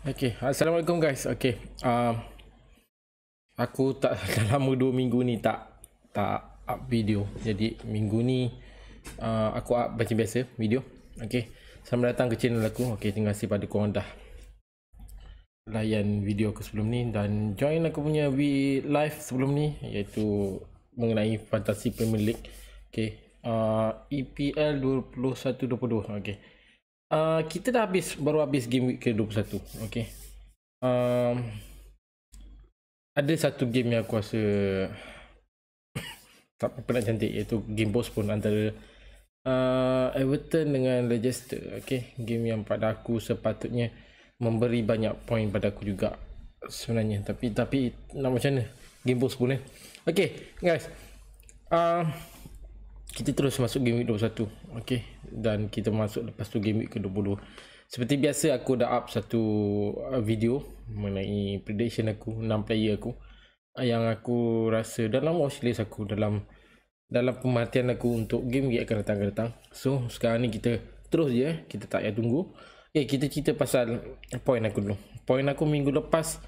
Okay, Assalamualaikum guys. Okay, aku tak dah lama 2 minggu ni tak up video. Jadi minggu ni aku up macam biasa video. Okay, selamat datang ke channel aku. Okay, terima kasih pada korang dah layan video aku sebelum ni dan join aku punya live sebelum ni, iaitu mengenai Fantasy Premier League. Okay, EPL 21-22. Okay, kita dah baru habis game week ke-21. Okay, ada satu game yang aku rasa tak pernah cantik, iaitu game postpone antara Everton dengan Leicester. Okay, game yang pada aku sepatutnya memberi banyak poin pada aku juga sebenarnya, tapi nak macam mana, game postpone Okay guys, kita terus masuk game week 21. Okay, dan kita masuk lepas tu game week ke-22. Seperti biasa aku dah up satu video mengenai prediction aku 6 player aku yang aku rasa dalam watchlist aku, dalam pemerhatian aku untuk game week akan datang. So sekarang ni kita terus je, kita tak payah tunggu. Kita cerita pasal point aku dulu. Point aku minggu lepas,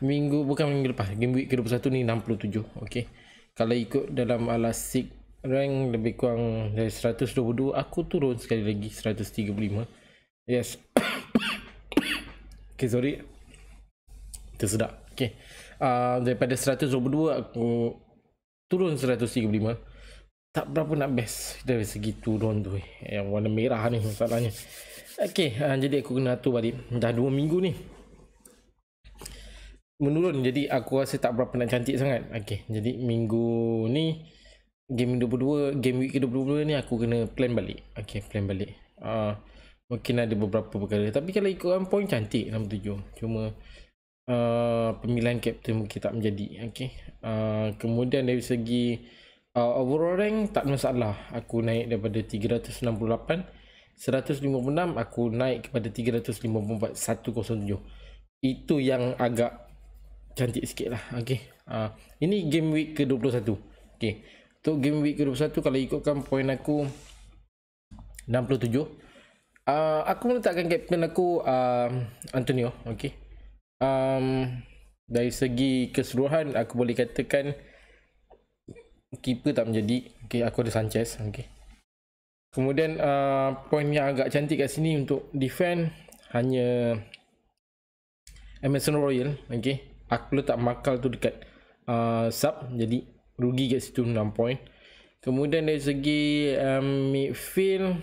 game week ke-21 ni 67. Okay, kalau ikut dalam Alasik rank lebih kurang dari 122, aku turun sekali lagi 135. Yes. Okay, sorry, tersedak. Okay, daripada 122 aku turun 135. Tak berapa nak best dari segi turun tu, yang warna merah ni masalahnya. Okay, jadi aku kena atur balik. Dah 2 minggu ni menurun, jadi aku rasa tak berapa nak cantik sangat. Okay, jadi minggu ni game week ke-22 ni aku kena plan balik. Okay, plan balik. Mungkin ada beberapa perkara, tapi kalau ikutkan point cantik 67. Cuma pemilihan captain mungkin tak menjadi. Okay, kemudian dari segi overall rank tak masalah. Aku naik daripada 368 156, aku naik kepada 354 107. Itu yang agak cantik sikit lah. Okay, ini game week ke-21. Okay, untuk game week ke-21 kalau ikutkan point aku 67, aku meletakkan captain aku Antonio. Okay, dari segi keseluruhan aku boleh katakan keeper tak menjadi. Okay, aku ada Sanchez. Okay, kemudian point yang agak cantik kat sini untuk defend hanya Emerson Royal. Okay, aku letak Markal tu dekat sub, jadi rugi kat situ 6 point. Kemudian dari segi midfield,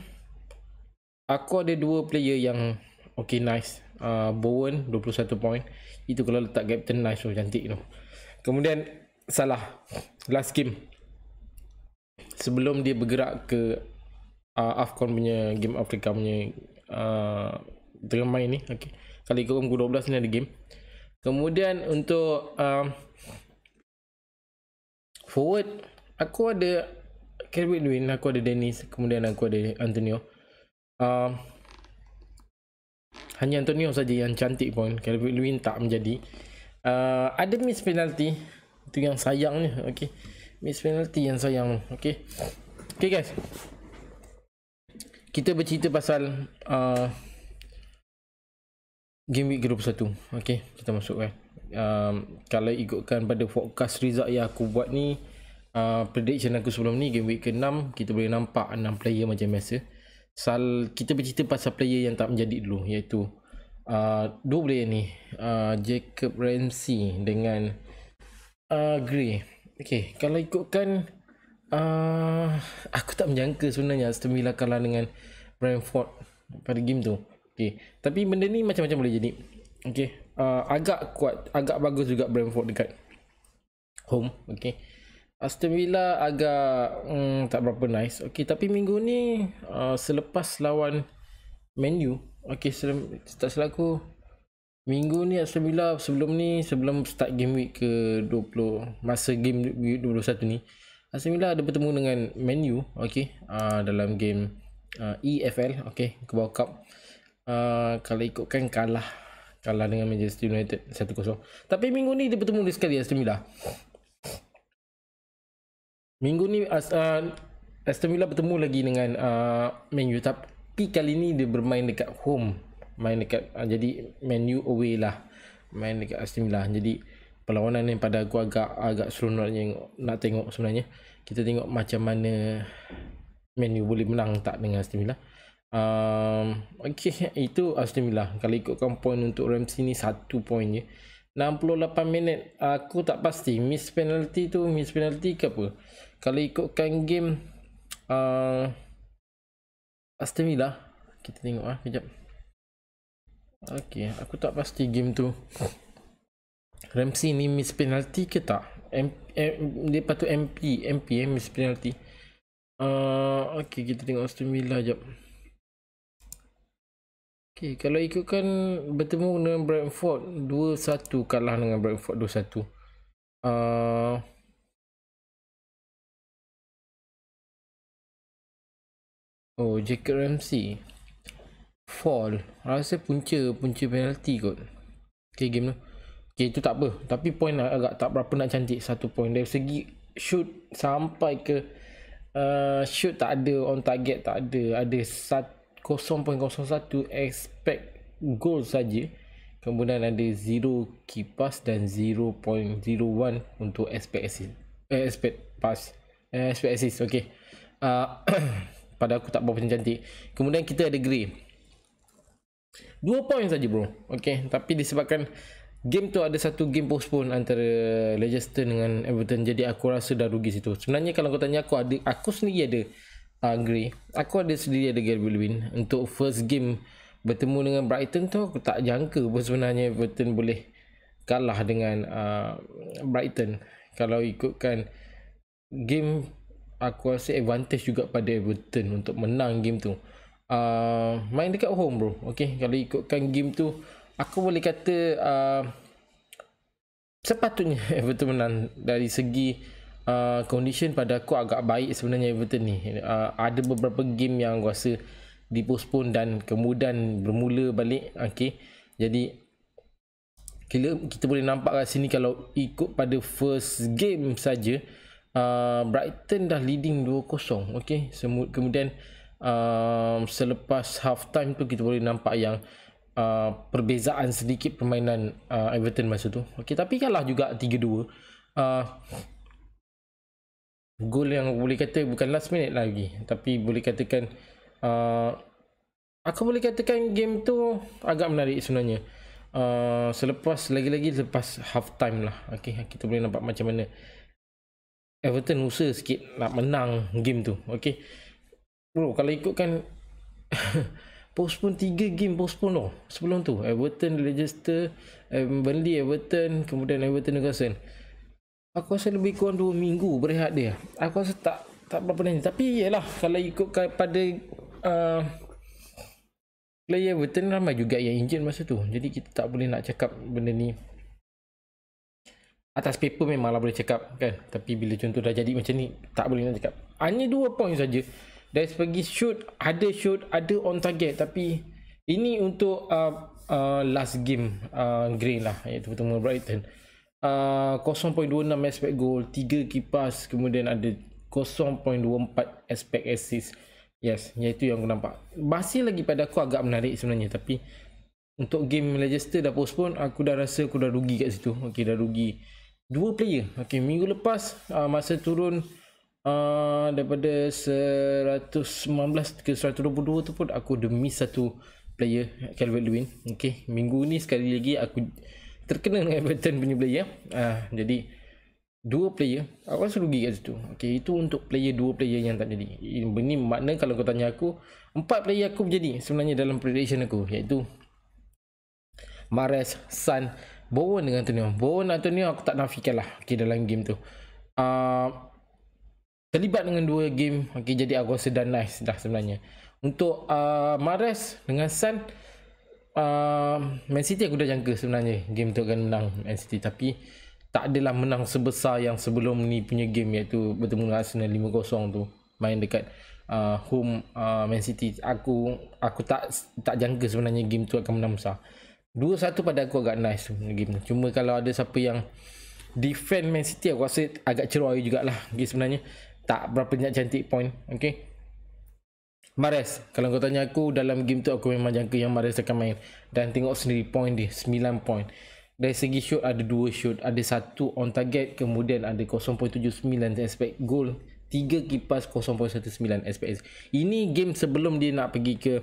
aku ada 2 player yang okay, nice. Bowen 21 point. Itu kalau letak captain nice tu, cantik tu. Kemudian Salah last game sebelum dia bergerak ke AFCON punya game Afrika punya tengah main ni. Okay, kalau ikut pukul 12 ni ada game. Kemudian untuk forward, aku ada Calvert Lewin, aku ada Dennis, kemudian aku ada Antonio. Hanya Antonio saja yang cantik pun, Calvert Lewin tak menjadi. Ada miss penalty, itu yang sayangnya. Okay, miss penalty yang sayang. Okay, guys, kita bercerita pasal game week ke-21. Okay, kita masuk kan. Kalau ikutkan pada forecast result yang aku buat ni, prediction aku sebelum ni, game week ke-6 kita boleh nampak 6 player macam biasa. Kita bercerita pasal player yang tak menjadi dulu, iaitu 2 player ni, Jacob Ramsey dengan Gray. Okay, kalau ikutkan aku tak menyangka sebenarnya Aston Villa kalah dengan Brentford pada game tu. Okay, tapi benda ni macam-macam boleh jadi. Okay, agak kuat, agak bagus juga Brentford dekat home. Okay, Aston Villa agak tak berapa nice. Okay, tapi minggu ni selepas lawan Man U, okay, tak salah aku, minggu ni Aston Villa sebelum start game week ke-20, masa game week 21 ni, Aston Villa ada bertemu dengan Man U. Okay, dalam game EFL, okay, Carabao Cup. Kalau ikutkan kalah dengan Manchester United 1-0. Tapi minggu ni dia bertemu sekali Aston Villa. Minggu ni Aston Villa bertemu lagi dengan Man U, tapi kali ni dia bermain dekat home main dekat jadi Man U away lah, main dekat Aston Villa. Jadi perlawanan ni pada aku agak seronok nak tengok sebenarnya. Kita tengok macam mana Man U boleh menang tak dengan Aston Villa. Okay, itu Aston Villa. Kalau ikutkan point untuk Ramsey ni 1 point je. 68 minit aku tak pasti miss penalty ke apa. Kalau ikutkan game Aston Villa, kita tengok kejap. Okay, aku tak pasti game tu Ramsey ni miss penalty ke tak. Dia patut MP miss penalty. Okay, kita tengok Aston Villa jap. Okay, kalau ikutkan bertemu dengan Brentford 2-1, kalah dengan Brentford 2-1. Oh, Jacob Ramsey fall, rasa punca penalty kot. Okay, game tu. Okay, itu tak apa, tapi point agak tak berapa nak cantik. 1 point dari segi shoot sampai ke shoot tak ada, on target tak ada. Ada 0.01 expect goal saja. Kemudian ada 0 key pass dan 0.01 untuk expect assist. Expect assist. Okay. Pada aku tak berapa cantik. Kemudian kita ada Gray 2 point saja bro. Okay, tapi disebabkan game tu ada satu game postpone antara Leicester dengan Everton, jadi aku rasa dah rugi situ. Sebenarnya kalau kau tanya aku sendiri ada Gray. Aku ada sendiri ada Gary Wilwin. Untuk first game bertemu dengan Brighton tu aku tak jangka pun sebenarnya Everton boleh kalah dengan Brighton. Kalau ikutkan game, aku rasa advantage juga pada Everton untuk menang game tu. Main dekat home bro. Okay, kalau ikutkan game tu aku boleh kata sepatutnya Everton menang. Dari segi condition pada aku agak baik sebenarnya Everton ni. Ada beberapa game yang aku rasa dipostpone dan kemudian bermula balik. Okay, jadi kita boleh nampak kat sini kalau ikut pada first game saja, Brighton dah leading 2-0. Okay, kemudian selepas half time tu kita boleh nampak yang perbezaan sedikit permainan Everton masa tu. Okay, tapi kalah juga 3-2. Gol yang boleh kata bukan last minute lagi, tapi boleh katakan aku boleh katakan game tu agak menarik sebenarnya. Selepas half time lah. Okay, kita boleh nampak macam mana Everton usaha sikit nak menang game tu. Okay bro, kalau ikutkan postpone 3 game postpone tau sebelum tu. Everton, Leicester, Burnley, Everton, kemudian Everton Newcastle. Aku rasa lebih kurang 2 minggu berehat dia. Aku rasa tak berapa nanti. Tapi iyalah, kalau ikut pada player Everton ramai juga yang injured masa tu. Jadi kita tak boleh nak cakap benda ni. Atas paper memanglah boleh cakap kan. Tapi bila contoh dah jadi macam ni, tak boleh nak cakap. Hanya 2 point saja. Dari segi shoot, ada on target. Tapi ini untuk last game Green lah, iaitu bertemu Brighton. 0.26 expect goal, 3 key pass, kemudian ada 0.24 expect assist. Yes, iaitu yang aku nampak. Masih lagi pada aku agak menarik sebenarnya. Tapi untuk game Leicester dah postpone, aku dah rasa aku dah rugi kat situ. Okay, dah rugi 2 player. Okay, minggu lepas masa turun daripada 119 ke 122 tu pun aku dah miss satu player, Calvert-Lewin. Okay, minggu ni sekali lagi aku terkena dengan Everton punya player. Jadi 2 player aku rasa rugi kat situ. Okay, itu untuk 2 player yang tak jadi. Ini makna kalau kau tanya aku, 4 player aku berjadi sebenarnya dalam prediction aku, iaitu Mahrez, Son, Bowen dengan Antonio. Antonio aku tak nafikan lah. Okay, dalam game tu terlibat dengan 2 game. Okay, jadi aku rasa dah nice dah sebenarnya. Untuk Mahrez dengan Son, Man City aku dah jangka sebenarnya game tu akan menang Man City, tapi tak adalah menang sebesar yang sebelum ni punya game, iaitu bertemu dengan Arsenal 5-0 tu, main dekat home Man City. Aku tak jangka sebenarnya game tu akan menang besar. 2-1 pada aku agak nice game tu. Cuma kalau ada siapa yang defend Man City, aku rasa agak ceroy jugalah game sebenarnya. Tak berapa banyak cantik point. Okay, Mahrez, kalau kau tanya aku dalam game tu aku memang jangka yang Mahrez akan main. Dan tengok sendiri point dia 9 point. Dari segi shoot ada 2 shoot, ada 1 on target, kemudian ada 0.79 expect goal, 3 kipas 0.19 expect. Ini game sebelum dia nak pergi ke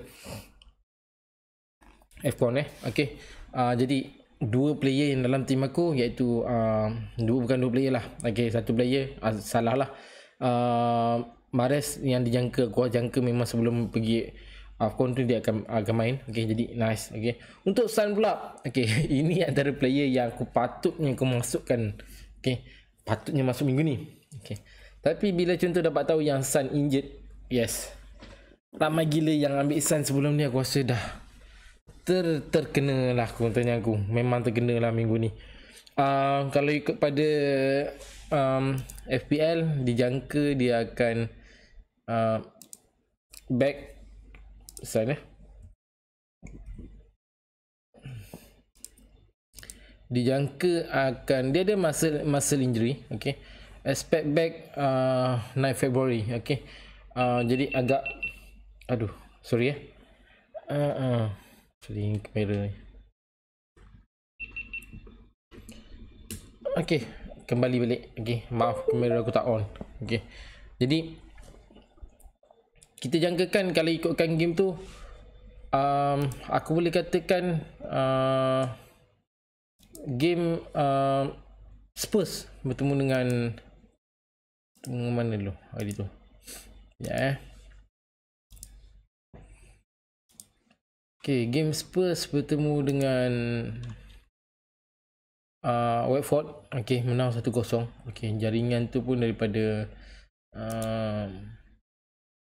F1 okey. Jadi dua player yang dalam tim aku iaitu bukan dua player lah. Okey, satu player salah lah. Mahrez yang dijangka, aku jangka memang sebelum pergi F1 tu dia akan main. Okey, jadi nice. Okey. Untuk Sun pula. Okey, ini antara player yang aku patutnya aku masukkan. Okey, patutnya masuk minggu ni. Okey. Tapi bila contoh dapat tahu yang Sun injured, yes. Ramai gila yang ambil Sun sebelum ni, aku rasa dah terkena lah kontennya aku. Memang terkena lah minggu ni. Kalau ikut pada FPL, dijangka dia akan back sana. Dijangka akan dia ada muscle injury. Okay, expect back 9 February. Okay, jadi agak sorry sorry kamera ni. Okay, kembali balik. Okay, maaf kamera aku tak on. Okay, jadi kita jangkakan kalau ikutkan game tu, aku boleh katakan game Spurs bertemu dengan mana dulu hari tu ya. Okay, game Spurs bertemu dengan Watford. Okay, menang 1-0. Okay, jaringan tu pun daripada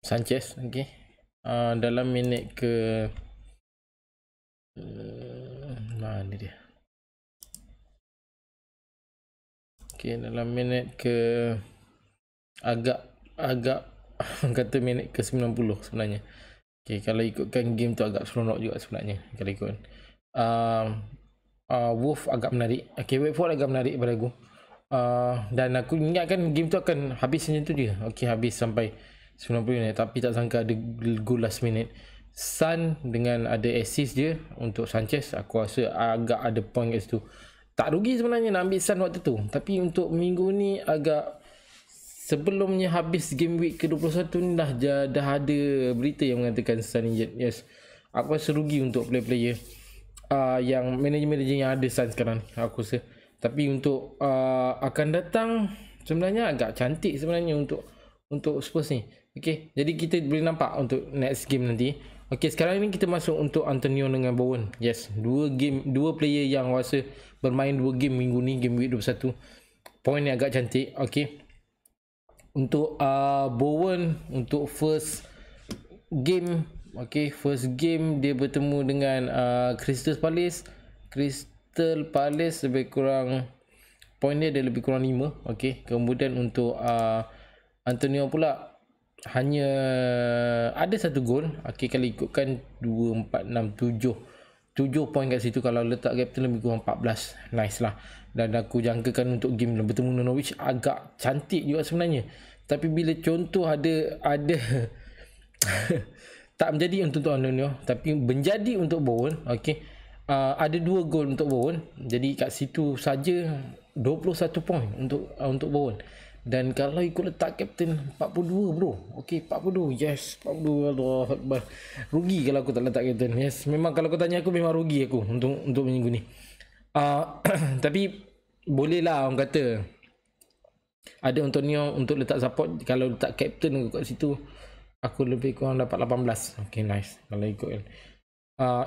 Sanchez. Okay, dalam minit ke mana dia? Okay, dalam minit ke agak kata minit ke 90 sebenarnya. Okay, kalau ikutkan game tu agak seronok juga sebenarnya kalau ikut. Wolf agak menarik. Okay, Watford agak menarik pada aku. Dan aku ingatkan game tu akan habis macam tu je. Okay, habis sampai 90 minit, tapi tak sangka ada goal last minute. Sun dengan ada assist je untuk Sanchez, aku rasa agak ada point kat situ. Tak rugi sebenarnya nak ambil Sun waktu tu, tapi untuk minggu ni agak sebelumnya habis game week ke-21 ni dah ada berita yang mengatakan Sun injured. Yes, aku rasa rugi untuk player-player yang manager-manager yang ada Sun sekarang aku rasa. Tapi untuk akan datang sebenarnya agak cantik sebenarnya untuk Spurs ni. Okay, jadi kita boleh nampak untuk next game nanti. Okay, sekarang ni kita masuk untuk Antonio dengan Bowen. Yes, dua player yang rasa bermain 2 game minggu ni, game week 21. Point ni agak cantik. Okay, untuk Bowen untuk first game. Okay, first game dia bertemu dengan Crystal Palace lebih kurang point dia lebih kurang 5. Okay, kemudian untuk Antonio pula hanya ada 1 gol. Okay, kalau ikutkan 2, 4, 6, 7 point kat situ. Kalau letak captain lebih kurang 14. Nice lah. Dan aku jangkakan untuk game bertemu dengan Norwich agak cantik juga sebenarnya. Tapi bila contoh ada tak menjadi untuk Antonio, tapi menjadi untuk Bowen. Okay, ada 2 gol untuk Bowen. Jadi kat situ saja 21 point untuk Bowen. Dan kalau ikut letak captain 42 bro. Okay, 42. Yes, 42. Allah Akbar. Rugi kalau aku tak letak captain. Yes, memang kalau kau tanya aku memang rugi aku untuk minggu ni. Tapi boleh lah orang kata ada Antonio untuk letak support. Kalau letak captain aku kat situ, aku lebih kurang dapat 18. Okay, nice kalau ikut kan.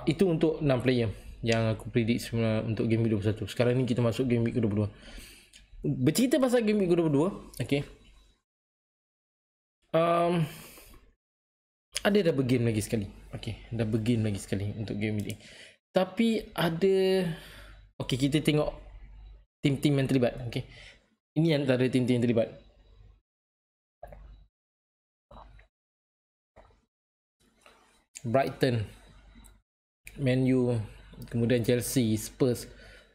Itu untuk 6 player yang aku predict sebenarnya untuk game week 21. Sekarang ni kita masuk game week 22. Bercerita pasal game week 22. Okay, ada double game lagi sekali. Okay, double game lagi sekali untuk game ini. Tapi ada, okay, kita tengok tim-tim yang terlibat. Okay, ini antara tim-tim yang terlibat. Brighton, Man U, kemudian Chelsea, Spurs,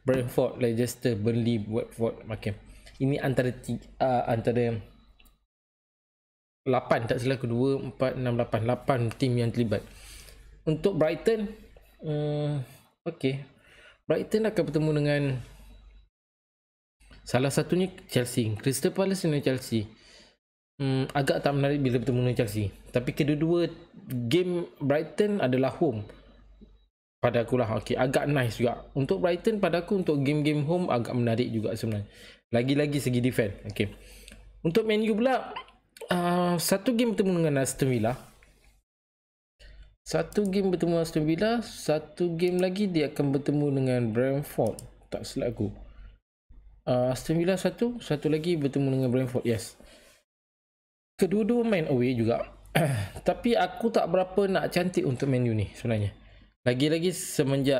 Brentford, Leicester, Burnley, Watford. Okay, ini antara 8 tak silap aku, 2, 4, 6, 8 tim yang terlibat. Untuk Brighton, okay, Brighton akan bertemu dengan salah satunya Chelsea, Crystal Palace dengan Chelsea. Agak tak menarik bila bertemu dengan Chelsea, tapi kedua-dua game Brighton adalah home pada aku lah. Okay, agak nice juga untuk Brighton pada aku. Untuk game-game home agak menarik juga sebenarnya, lagi-lagi segi defense. Okay, untuk Man U pula, satu game bertemu dengan Aston Villa, satu game lagi dia akan bertemu dengan Brentford, tak silap aku. Aston Villa satu lagi bertemu dengan Brentford, yes. Kedua-dua main away juga. Tapi aku tak berapa nak cantik untuk Man U ni sebenarnya. Lagi-lagi semenjak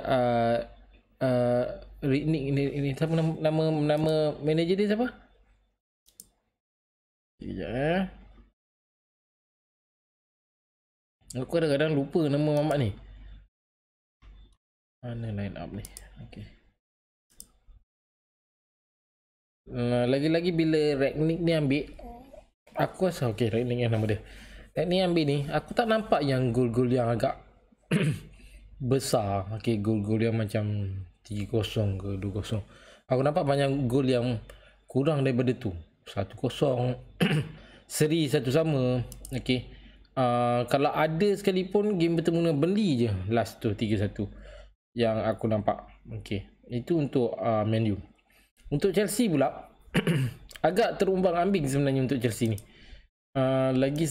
ini siapa nama manager dia siapa? Sekejap aku kadang-kadang lupa nama mamat ni. Mana line up ni? Okay. Lagi-lagi bila Rangnick ni ambil, aku rasa okay, Rangnick yang nama dia. Rangnick ambil ni, aku tak nampak yang gol-gol yang agak besar. Okay, gol-gol yang macam 3-0 ke 2-0. Aku nampak banyak gol yang kurang daripada tu. 1-0 seri satu sama. Okay, kalau ada sekalipun game bertemu dengan Burnley je last tu 3-1 yang aku nampak. Okay, itu untuk Man U. Untuk Chelsea pula agak terumbang ambing sebenarnya untuk Chelsea ni. Lagi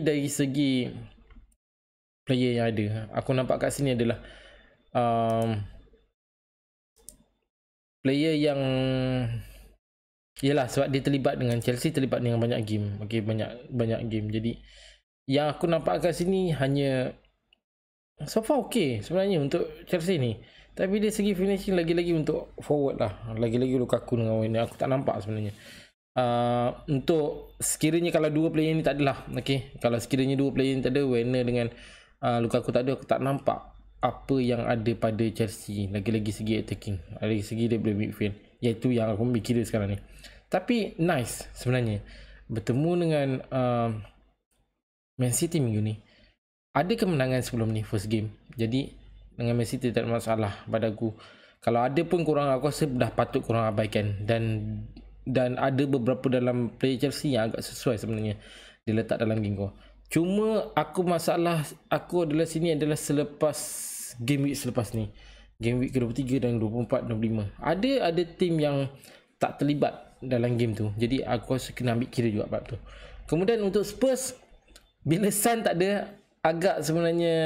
dari segi player yang ada, aku nampak kat sini adalah player yang yalah, sebab dia terlibat dengan Chelsea, terlibat dengan banyak game. Okay, banyak game. Jadi yang aku nampak kat sini hanya so far okay sebenarnya untuk Chelsea ni. Tapi dari segi finishing, lagi-lagi untuk forward lah, lagi-lagi Lukaku dengan Werner aku tak nampak sebenarnya. Untuk sekiranya kalau dua player ni tak adalah, okay, kalau sekiranya dua player ni tak ada, Werner dengan Lukaku tak ada, aku tak nampak apa yang ada pada Chelsea, lagi-lagi segi attacking, lagi segi daripada midfield, iaitu yang aku ambil kira sekarang ni. Tapi nice sebenarnya bertemu dengan Man City minggu ni. Ada kemenangan sebelum ni first game, jadi dengan Man City tak ada masalah pada aku. Kalau ada pun korang, aku rasa dah patut korang abaikan. Dan ada beberapa dalam player Chelsea yang agak sesuai sebenarnya diletak dalam game kau. Cuma masalah aku adalah sini adalah selepas game week selepas ni, game week ke-23 dan 24 25, ada tim yang tak terlibat dalam game tu. Jadi aku rasa kena ambil kira juga bab tu. Kemudian untuk Spurs, bila Sun tak ada, agak sebenarnya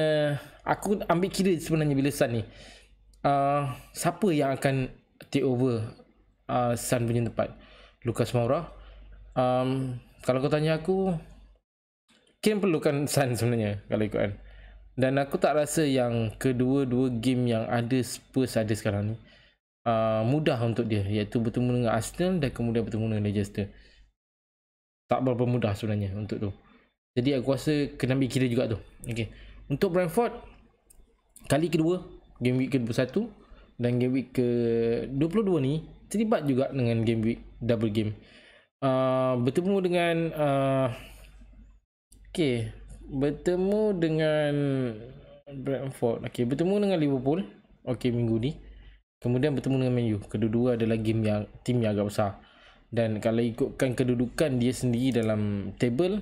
aku ambil kira sebenarnya bila Sun ni, siapa yang akan take over Sun punya tempat. Lucas Moura. Kalau kau tanya aku, Kane perlukan Sun sebenarnya kalau ikutkan. Dan aku tak rasa yang kedua-dua game yang ada Spurs ada sekarang ni mudah untuk dia, iaitu bertemu dengan Arsenal dan kemudian bertemu dengan Leicester. Tak berapa mudah sebenarnya untuk tu. Jadi aku rasa kena ambil kira juga tu. Okay. Untuk Brentford, kali kedua, game week ke-21 dan game week ke-22 ni terlibat juga dengan game week double game. Bertemu dengan bertemu dengan Brentford. Okay, bertemu dengan Liverpool. Okay, minggu ni. Kemudian bertemu dengan Man U. Kedua-dua adalah game yang tim yang agak besar. Dan kalau ikutkan kedudukan dia sendiri dalam table,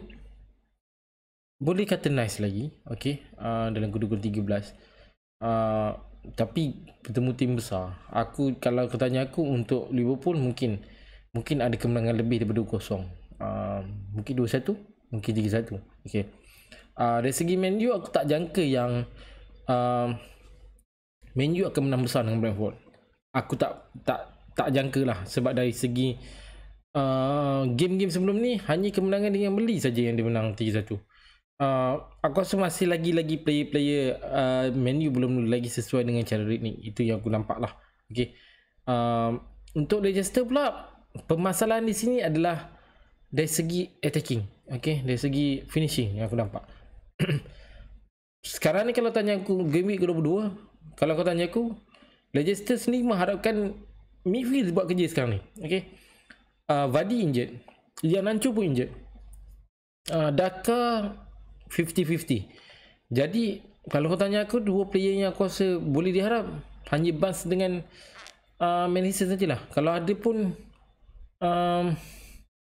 boleh kata nice lagi. Okay, dalam kedudukan 13. Tapi bertemu tim besar. Kalau kau tanya aku, untuk Liverpool mungkin ada kemenangan lebih daripada 2-0. Mungkin 2-1, mungkin 3-1. Okay. Dari segi Man U, aku tak jangka yang Man U akan menang besar dengan Brentford. Aku tak jangka lah, sebab dari segi game-game sebelum ni hanya kemenangan dengan Burnley saja yang dia menang 3-1. Aku rasa masih lagi player Man U belum lagi sesuai dengan cara Rangnick. Itu yang aku nampak lah. Okay. Untuk Leicester pula, permasalahan di sini adalah dari segi attacking. Okay, dari segi finishing yang aku nampak. Sekarang ni kalau tanya aku game week ke-22, kalau kau tanya aku, Leicester sendiri mengharapkan midfield buat kerja sekarang ni. Okay, Vardy injured, Lian Nancho pun injured. Daka 50-50. Jadi kalau kau tanya aku, dua player yang aku rasa boleh diharap hanya Barnes dengan Madison sajalah. Kalau ada pun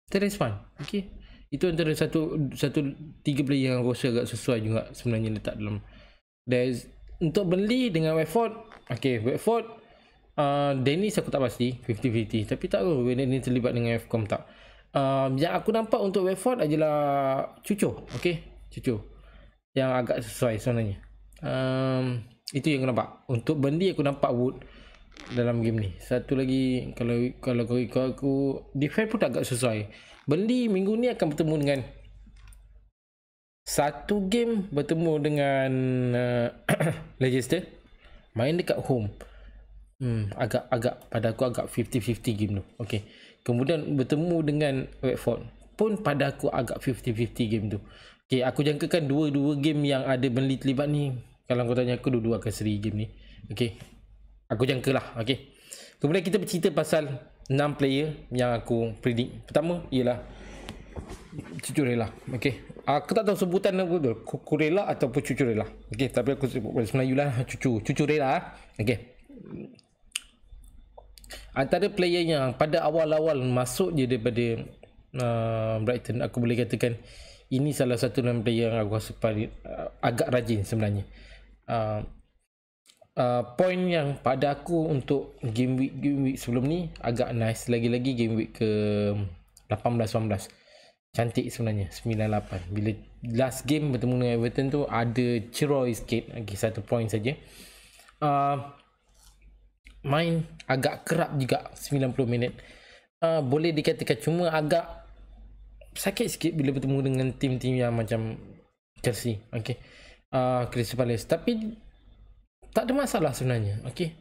Terence Mann. Okay, itu antara satu tiga player yang aku rasa agak sesuai juga sebenarnya letak dalam. Untuk beli dengan Watford, okay, Watford Dennis aku tak pasti 50-50, tapi tak tahu Dennis terlibat dengan FCOM tak. Yang aku nampak untuk Watford adalah Cucu. Okay, Cucu yang agak sesuai sebenarnya. Itu yang aku nampak. Untuk beli aku nampak Wood dalam game ni. Satu lagi, kalau kau ikut aku, defense pun agak sesuai. Beli minggu ni akan bertemu dengan satu game bertemu dengan Leicester, main dekat home. Agak pada aku agak 50-50 game tu. Okey. Kemudian bertemu dengan Watford pun pada aku agak 50-50 game tu. Okey, aku jangkakan dua game yang ada Burnley terlibat ni. Kalau kau tanya aku, dua-dua akan seri game ni. Okey. Aku jangkalah. Okey. Kemudian kita bercerita pasal 6 player yang aku predict. Pertama ialah Cucurella. Okey. Aku tak tahu sebutan apa tu. Cucurella ataupun Cucurella. Okey, tapi aku sebut bahasa Melayu lah, Cucurella. Okey. Antara player yang pada awal-awal masuk je daripada Brighton, aku boleh katakan ini salah satu dalam player yang aku rasa agak rajin sebenarnya. Point yang pada aku untuk game week sebelum ni agak nice. Lagi-lagi game week ke 18-19 cantik sebenarnya, 9-8. Bila last game bertemu dengan Everton tu ada ceroy sikit. Okay, 1 point saja. Main agak kerap juga 90 minit. Boleh dikatakan cuma agak sakit sikit bila bertemu dengan tim-tim yang macam Chelsea, okay, Crystal Palace. Tapi tak ada masalah sebenarnya. Okay,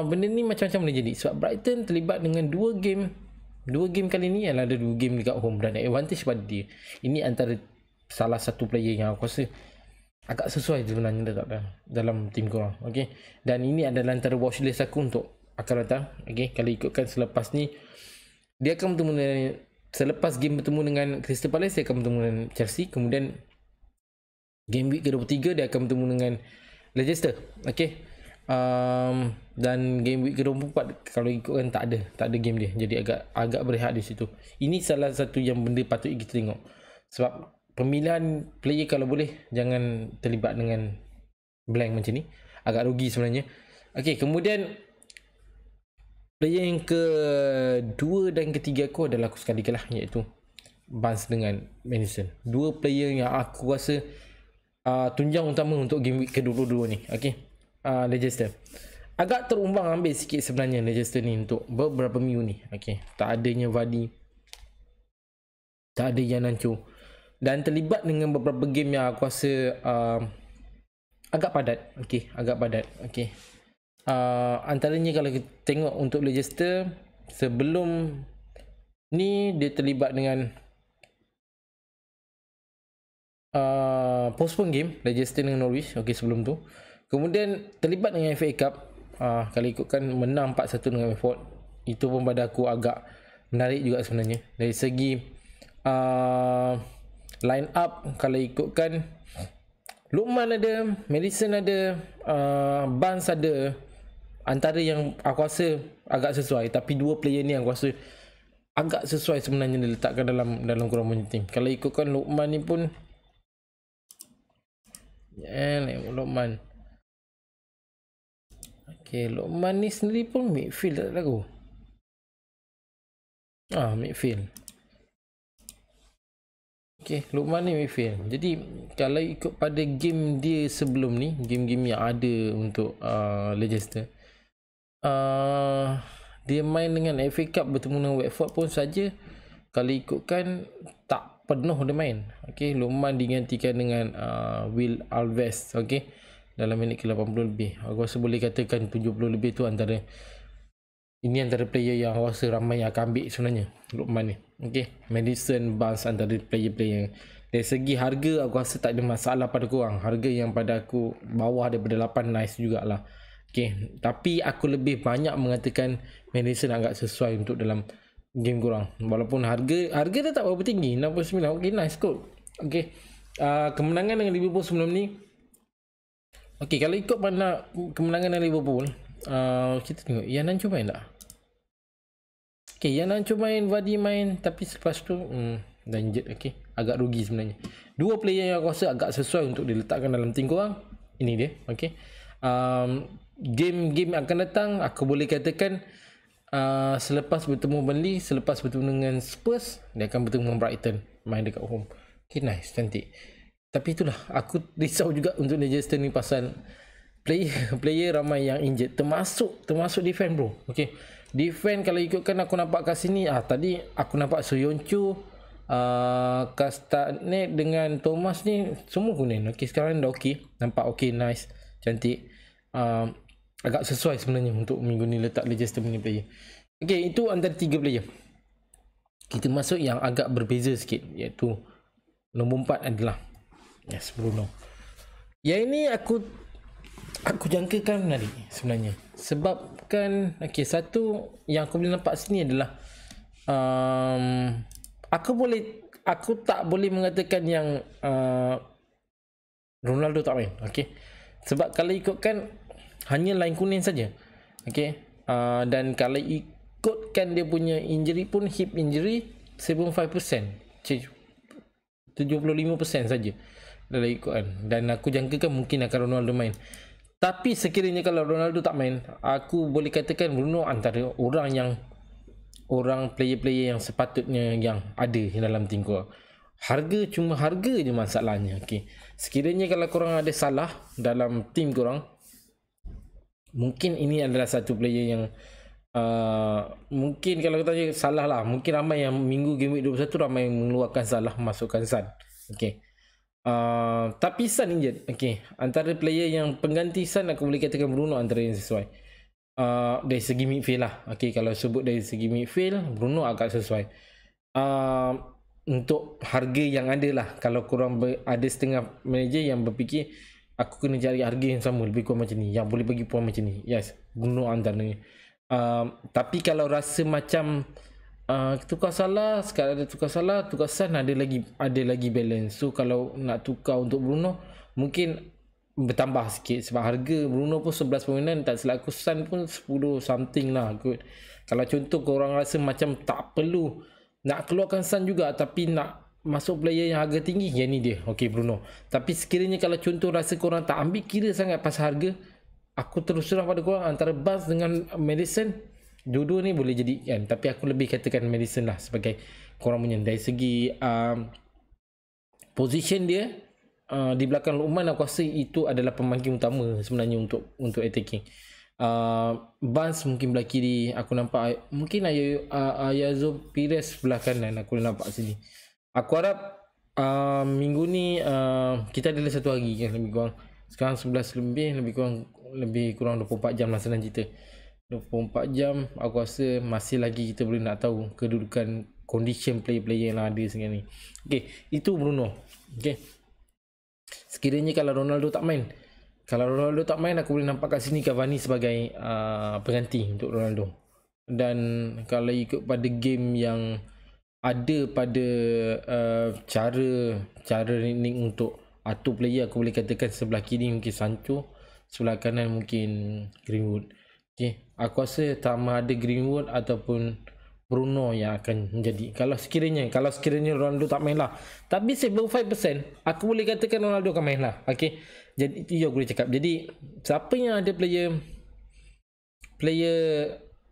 benda ni macam-macam boleh jadi. Sebab Brighton terlibat dengan dua game kali ni adalah ada 2 game dekat home dan advantage pada dia. Ini antara salah satu player yang aku rasa agak sesuai sebenarnya dalam tim korang. Okay, dan ini adalah antara watchlist aku untuk akan datang. Okay, kalau ikutkan selepas ni dia akan bertemu dengan, selepas game bertemu dengan Crystal Palace, dia akan bertemu dengan Chelsea. Kemudian game week ke-23 dia akan bertemu dengan Leicester. Okay, dan game week ke-24 kalau ikutkan tak ada game dia. Jadi agak berehat di situ. Ini salah satu yang benda patut kita tengok. Sebab pemilihan player kalau boleh jangan terlibat dengan blank macam ni. Agak rugi sebenarnya. Okay, kemudian player yang kedua dan ketiga aku adalah aku sekalikan lah, iaitu Barnes dengan Madison. Dua player yang aku rasa tunjang utama untuk game week ke-22 ni. Okay, Leicester agak terumbang ambing sikit sebenarnya Leicester ni untuk beberapa minggu ni. Okay, tak adanya Vardy, tak ada Yan Ancho, dan terlibat dengan beberapa game yang aku rasa agak padat. Okay, agak padat. Okay, antaranya kalau kita tengok untuk Leicester sebelum ni dia terlibat dengan postpone game Leicester dengan Norwich. Okay, sebelum tu kemudian terlibat dengan FA Cup. Kalau ikutkan menang 4-1 dengan Watford, itu pun pada aku agak menarik juga sebenarnya. Dari segi line up, kalau ikutkan Lukman ada, Madison ada, Barnes ada, antara yang aku rasa agak sesuai. Tapi dua player ni aku rasa agak sesuai sebenarnya diletakkan dalam kurang punya tim. Kalau ikutkan Lukman ni pun Lukman. Okay, Lukman ni sendiri pun midfield tak lagu. Midfield. Okay, Lukman ni midfield. Jadi kalau ikut pada game dia sebelum ni, game-game yang ada untuk Leicester, dia main dengan FA Cup bertemu dengan Watford pun saja, kalau ikutkan tak penuh dia main. Okay, Lukman digantikan dengan Will Alves. Okay, dalam minit ke-80 lebih. Aku rasa boleh katakan 70 lebih tu antara player yang aku rasa ramai yang akan ambil sebenarnya, Lukman ni. Okay, Madison, Barnes antara player-player. Dari segi harga aku rasa tak ada masalah pada korang. Harga yang pada aku bawah daripada 8 nice jugalah. Okay, tapi aku lebih banyak mengatakan Madison agak sesuai untuk dalam game korang. Walaupun harga dia tak berapa tinggi, 69. Okay, nice kot. Okay, kemenangan dengan Liverpool sebelum ni. Okay, kalau ikut mana kemenangan dengan Liverpool, kita tengok Ian Nacho main tak? Okay, Ian Nacho main, Vardy main, tapi selepas tu dah injured. Okay, agak rugi sebenarnya. Dua player yang aku rasa agak sesuai untuk diletakkan dalam tim korang, ini dia. Okay, game akan datang, aku boleh katakan selepas bertemu Burnley, selepas bertemu dengan Spurs, dia akan bertemu dengan Brighton, main dekat home. Okay, nice, cantik. Tapi itulah, aku risau juga untuk Leicester ni pasal player ramai yang injured, termasuk defend bro. Okay, defend kalau ikutkan aku nampak kat sini, tadi aku nampak Soyuncu, Castagne dengan Thomas ni semua kuning. Okay, sekarang dah okay, nampak okay, nice, cantik. Agak sesuai sebenarnya untuk minggu ni letak Leicester punya player. Okay, itu antara 3 player. Kita masuk yang agak berbeza sikit, iaitu nombor 4 adalah Bruno. Yang ini aku jangkakan tadi sebenarnya. Sebabkan satu yang aku boleh nampak sini adalah aku tak boleh mengatakan yang Ronaldo tak main. Okay, sebab kalau ikutkan hanya line kuning saja. Okay, dan kalau ikutkan dia punya injury pun hip injury 75%, 75% saja dalam ikutkan. Dan aku jangkakan mungkin akan Ronaldo main. Tapi sekiranya kalau Ronaldo tak main, aku boleh katakan Bruno antara orang player-player yang sepatutnya yang ada dalam tim korang. Cuma harga je masalahnya. Okay, sekiranya kalau korang ada Salah dalam tim korang, mungkin ini adalah satu player yang mungkin kalau tanya Salah lah, mungkin ramai yang minggu game week 21 ramai yang mengeluarkan Salah, masukkan Son. Okay, tapi Son injured. Okay, antara player yang pengganti Son, aku boleh katakan Bruno antara yang sesuai dari segi midfield lah. Okay, kalau sebut dari segi midfield, Bruno agak sesuai untuk harga yang ada lah. Kalau korang ada setengah manager yang berfikir aku kena cari harga yang sama, lebih kurang macam ni, yang boleh bagi puan macam ni, yes, Bruno antaranya. Tapi kalau rasa macam tukar Salah, sekarang ada tukar Salah, tukar Son, ada lagi balance. So kalau nak tukar untuk Bruno, mungkin bertambah sikit, sebab harga Bruno pun 11 permainan, tak silap aku Son pun 10 something lah kot. Kalau contoh korang rasa macam tak perlu nak keluarkan Son juga, tapi nak masuk player yang harga tinggi, yang ni dia. Okay, Bruno. Tapi sekiranya kalau contoh rasa korang tak ambil kira sangat pasal harga, aku terus terang pada korang, antara Barnes dengan Maddison, dua-dua ni boleh jadi kan. Tapi aku lebih katakan Maddison lah sebagai korang punya. Dari segi position dia di belakang Lukman, aku rasa itu adalah pemangkin utama sebenarnya untuk attacking. Barnes mungkin belah kiri, aku nampak mungkin Ayazo Pires belah kanan, aku nampak sini. Aku harap minggu ni kita ada satu hari kan, lebih kurang sekarang 11 lebih kurang 24 jam lah senang cerita. 24 jam aku rasa masih lagi kita boleh nak tahu kedudukan condition player-player yang ada sekarang ni. Okay, itu Bruno. Okay, sekiranya kalau Ronaldo tak main, aku boleh nampak kat sini Cavani sebagai pengganti untuk Ronaldo. Dan kalau ikut pada game yang ada pada cara ini untuk atur player, aku boleh katakan sebelah kiri mungkin Sancho, sebelah kanan mungkin Greenwood. Okay, aku rasa sama ada Greenwood ataupun Bruno yang akan menjadi, kalau sekiranya Ronaldo tak main lah. Tapi 75% aku boleh katakan Ronaldo akan main lah. Okay, jadi itu yang aku boleh cakap. Jadi siapa yang ada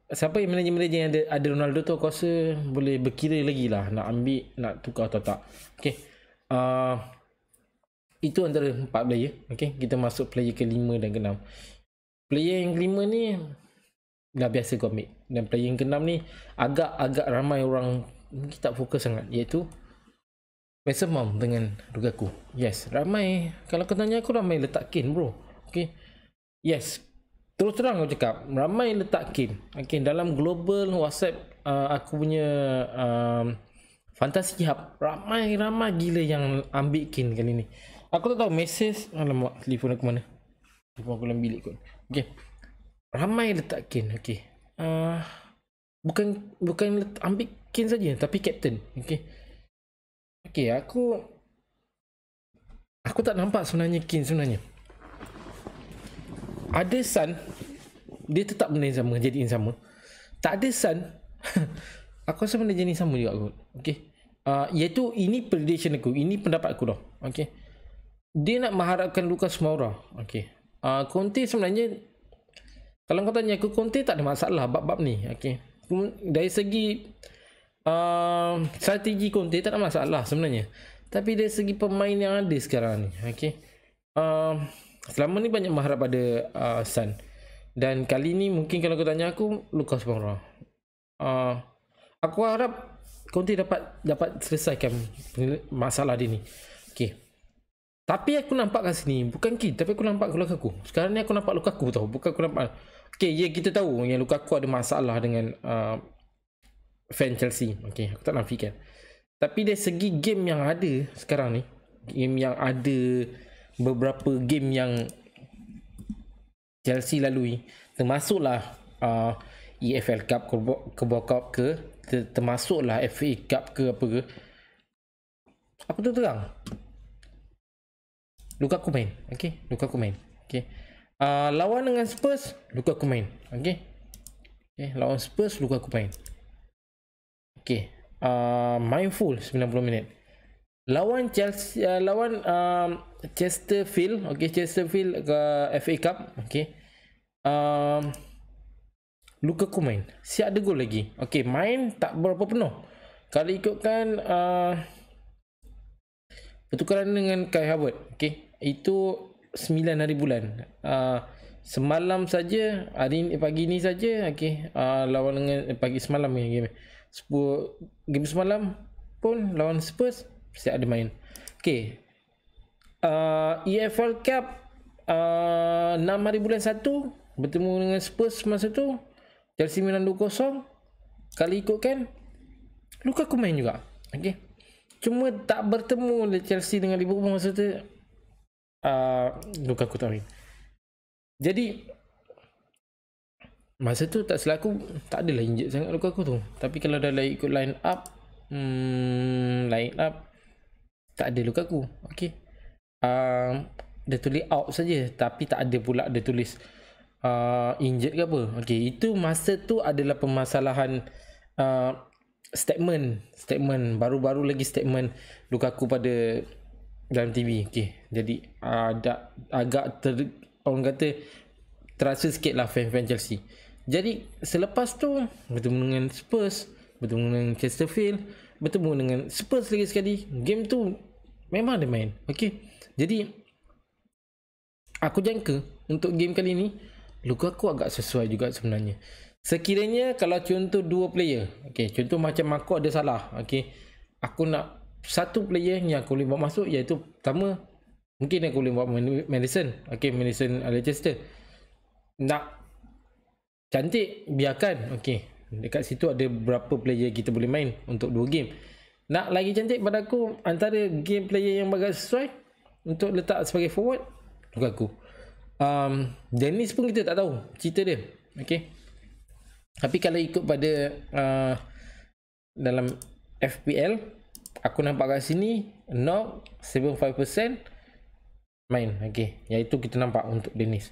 siapa yang manager yang ada Ronaldo tu, aku rasa boleh berkira lagi lah nak ambil, nak tukar atau tak. Okay, itu antara 4 player. Okay, kita masuk player ke-5 dan ke-6. Player yang ke-5 ni dah biasa kau ambil. Dan player yang ke-6 ni agak ramai orang mungkin tak fokus sangat, iaitu Mason Mount dengan Lukaku. Yes, ramai. Kalau kau tanya aku, ramai letak Kane bro. Okay, yes, terus terang aku cakap, ramai letak Kane. Okay, dalam global WhatsApp aku punya Fantasy Hub, ramai gila yang ambil Kane kali ni. Aku tak tahu mesej, alamak, telefon aku mana, telefon aku dalam bilik kot. Okay, ramai letak Kane. Okay, bukan ambil Kane saja tapi captain. Okey, aku tak nampak sebenarnya Kane sebenarnya. Ada Son, dia tetap benda yang sama, jadi yang sama. Tak ada Son, aku rasa benda jadi sama juga kot. Iaitu ini prediction aku, ini pendapat aku dah. Dia nak mengharapkan Lucas Moura. Conte sebenarnya, kalau kau tanya aku, Conte tak ada masalah bab-bab ni. Dari segi strategi Conte tak ada masalah sebenarnya. Tapi dari segi pemain yang ada sekarang ni, selama ni banyak mengharap pada Son. Dan kali ni mungkin kalau kau tanya aku, Lucas Moura. Aku harap Conte dapat selesaikan masalah dia ni. Tapi aku nampak kat sini bukan Kane, tapi aku nampak Lukaku. Sekarang ni aku nampak Lukaku tau, bukan aku nampak. Kita tahu yang Lukaku ada masalah dengan fan Chelsea. Aku tak nafikan. Tapi dari segi game yang ada sekarang ni, game yang ada, beberapa game yang Chelsea lalui, termasuklah EFL Cup ke Cup ke, termasuklah FA Cup ke apa ke, aku tu terang Lukaku main. Lukaku main. Lawan dengan Spurs, Lukaku main. Lawan Spurs, Lukaku main. Main full 90 minit. Lawan Chelsea, lawan Chesterfield, Chesterfield ke FA Cup, Lukaku main. Siap ada gol lagi. Main tak berapa penuh. Kalau ikutkan pertukaran dengan Kai Havertz, itu 9 hari bulan. Semalam saja, pagi ni saja, lawan dengan pagi semalam game. Game semalam pun lawan Spurs siap ada main. EFL Cup 6 hari bulan 1 bertemu dengan Spurs masa tu, Chelsea menang 2-0. Kalau ikutkan Lukaku main juga. Cuma tak bertemu Chelsea dengan Liverpool masa tu, Lukaku tak main. Jadi masa tu tak selaku tak adalah injet sangat Lukaku tu. Tapi kalau dah ikut line up tak ada Lukaku. Dia tulis out saja, tapi tak ada pula dia tulis injured ke apa. Itu masa tu adalah permasalahan statement baru-baru lagi statement Lukaku pada dalam TV. Jadi agak orang kata terasa sikit lah fan-fan Chelsea. Jadi selepas tu bertemu dengan Spurs, bertemu dengan Chesterfield, bertemu dengan Spurs lagi sekali. Game tu memang ada main. Jadi aku jangka untuk game kali ni Lukaku agak sesuai juga sebenarnya. Sekiranya kalau contoh dua player, contoh macam aku ada salah, aku nak satu player yang aku boleh bawa masuk, iaitu pertama mungkin aku boleh bawa Maddison. Maddison Leicester. Nak cantik biarkan. Dekat situ ada berapa player kita boleh main untuk 2 game. Nak lagi cantik pada aku, antara game player yang bagak sesuai untuk letak sebagai forward, Lukaku. Dennis pun kita tak tahu cerita dia. Tapi kalau ikut pada dalam FPL, aku nampak kat sini 0.75% main. Iaitu kita nampak untuk Dennis.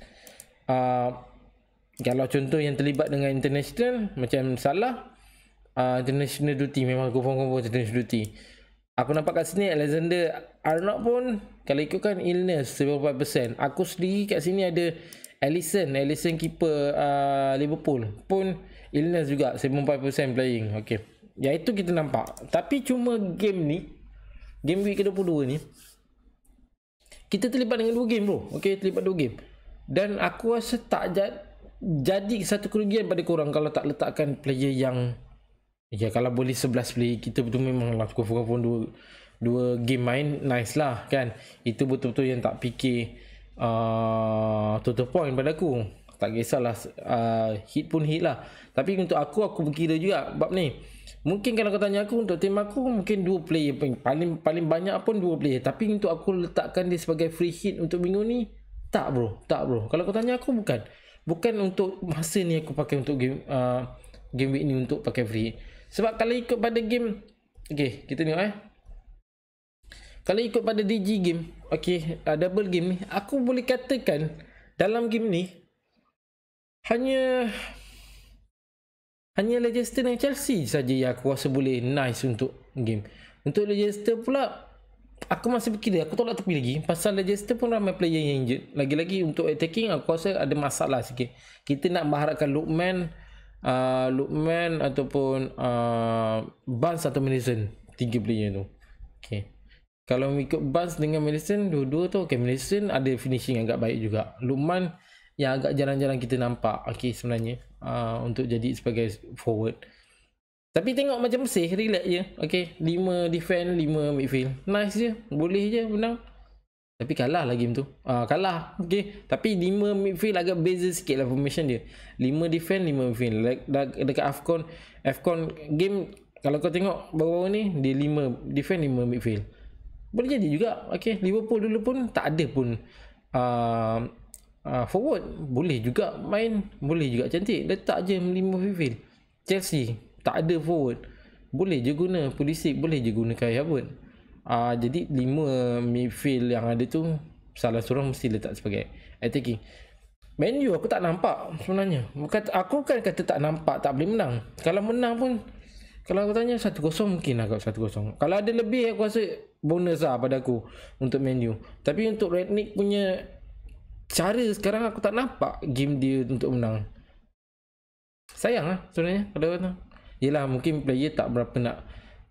Kalau contoh yang terlibat dengan international macam Salah, international duty, memang confirm international duty. Aku nampak kat sini Alexander Arnold pun kalau ikutkan illness 75%. Aku sendiri kat sini ada Alisson keeper Liverpool pun illness juga 75% playing. Iaitu kita nampak. Tapi cuma game ni, game week ke-22 ni, kita terlibat dengan 2 game bro. Terlibat 2 game. Dan aku rasa tak jadi satu kerugian pada korang kalau tak letakkan player yang, kalau boleh 11 player, kita betul memang lah confirm 2 game main, nice lah kan. Itu betul-betul yang tak fikir total point pada aku. Tak kisahlah hit pun hit lah. Tapi untuk aku berkira juga bab ni. Mungkin kalau kau tanya aku, untuk tim aku mungkin 2 player, paling banyak pun 2 player. Tapi untuk aku letakkan dia sebagai free hit untuk minggu ni, tak bro. Kalau kau tanya aku, bukan untuk masa ni aku pakai untuk game game week ni untuk pakai free. Sebab kalau ikut pada game, okay, kita tengok kalau ikut pada DG game, okay, double game ni, aku boleh katakan dalam game ni hanya Leicester dan Chelsea saja yang aku rasa boleh nice untuk game. Untuk Leicester pula, aku masih fikir aku tolak tepi lagi. Pasal Leicester pun ramai player yang injured. Lagi-lagi untuk attacking aku rasa ada masalah sikit. Kita nak mengharapkan Lookman ataupun Barnes atau Maddison, 3 player tu. Okay. Kalau ikut Barnes dengan Maddison, dua-dua tu okay, Maddison ada finishing agak baik juga. Lookman yang agak jarang-jarang kita nampak okay, sebenarnya untuk jadi sebagai forward. Tapi tengok macam Mesir, relax je. Okay, 5 defend, 5 midfield. Nice je, boleh je menang. Tapi kalah lah game tu. Kalah, okay. Tapi 5 midfield agak beza sikit lah formation dia. 5 defend, 5 midfield. Dekat AFCON game, kalau kau tengok bawah ni, dia 5 defend, 5 midfield. Boleh jadi juga. Okay, Liverpool dulu pun tak ada pun forward. Boleh juga main, boleh juga cantik. Letak je 5 midfield. Chelsea tak ada forward, boleh je guna Pulisic, boleh je guna Kai Havertz. Jadi 5 midfield yang ada tu salah seorang mesti letak sebagai attacking. Man U aku tak nampak sebenarnya. Aku kan kata tak nampak tak boleh menang. Kalau menang pun, kalau aku tanya 1-0 mungkin agak 1-0. Kalau ada lebih aku rasa bonus lah pada aku untuk Man U. Tapi untuk Rangnick punya cara sekarang aku tak nampak game dia untuk menang. Sayang lah sebenarnya kalau kata. Yelah, mungkin player tak berapa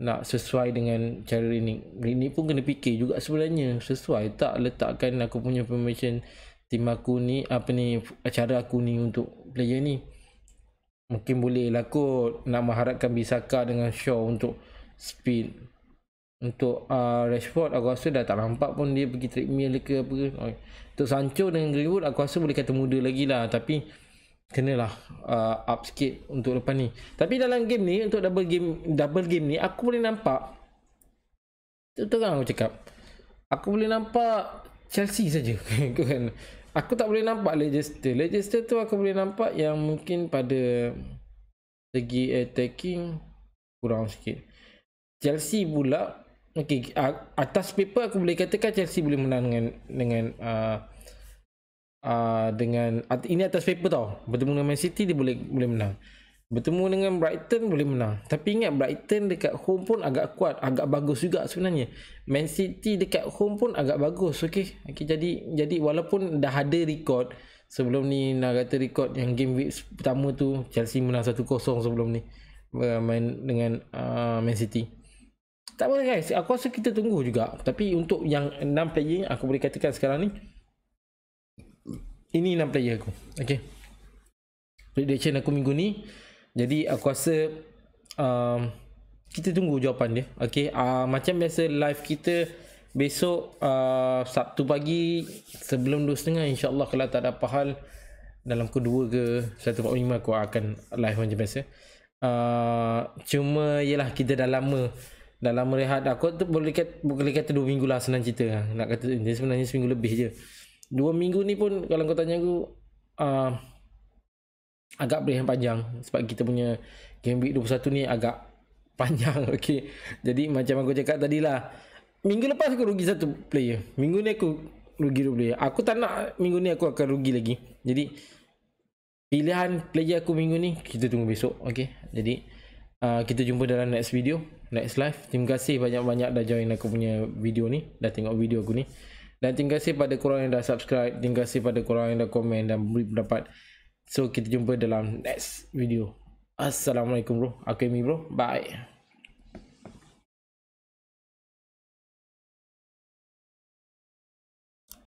nak sesuai dengan cara ini pun kena fikir juga sebenarnya, sesuai tak letakkan aku punya formation tim aku ni, cara aku ni untuk player ni. Mungkin boleh lah kot nak mengharapkan Bisaka dengan Shaw untuk speed. Untuk Rashford aku rasa dah tak nampak pun dia pergi treadmill ke apa ke. Untuk Sancho dengan Greenwood aku rasa boleh kata muda lagi lah, tapi kenalah up sikit untuk lepas ni. Tapi dalam game ni, untuk double game ni, aku boleh nampak, terang aku cakap, aku boleh nampak Chelsea saja. Kan? Aku tak boleh nampak Leicester tu aku boleh nampak yang mungkin pada segi attacking kurang sikit. Chelsea pula, okay, atas paper aku boleh katakan Chelsea boleh menang dengan ini atas paper tau. Bertemu dengan Man City dia boleh menang. Bertemu dengan Brighton boleh menang. Tapi ingat Brighton dekat home pun agak kuat, agak bagus juga sebenarnya. Man City dekat home pun agak bagus. Okay, jadi walaupun dah ada record sebelum ni, nak kata record yang game week pertama tu Chelsea menang 1-0 sebelum ni main dengan Man City. Tak apa guys, aku rasa kita tunggu juga. Tapi untuk yang 6 player aku boleh katakan sekarang ni, ini 6 player aku. Okay, prediction aku minggu ni. Jadi aku rasa kita tunggu jawapan dia. Okay, macam biasa live kita besok Sabtu pagi sebelum 2.30 insyaAllah, kalau tak ada apa hal dalam kedua ke 1.45 aku akan live macam biasa. Cuma yelah, kita dah lama rehat. Aku tu boleh kata 2 minggu lah, senang cerita. Nak kata dia sebenarnya seminggu lebih je. 2 minggu ni pun kalau kau tanya aku agak berehat panjang, sebab kita punya game week 21 ni agak panjang. Okay, jadi macam aku cakap tadi lah, minggu lepas aku rugi 1 player, minggu ni aku rugi 2 player. Aku tak nak minggu ni aku akan rugi lagi. Jadi pilihan player aku minggu ni kita tunggu besok. Okay, jadi kita jumpa dalam next video, next live. Terima kasih banyak-banyak dah join aku punya video ni, dah tengok video aku ni. Dan terima kasih pada korang yang dah subscribe. Terima kasih pada korang yang dah komen dan beri pendapat. So kita jumpa dalam next video. Assalamualaikum bro. Aku Amy bro. Bye.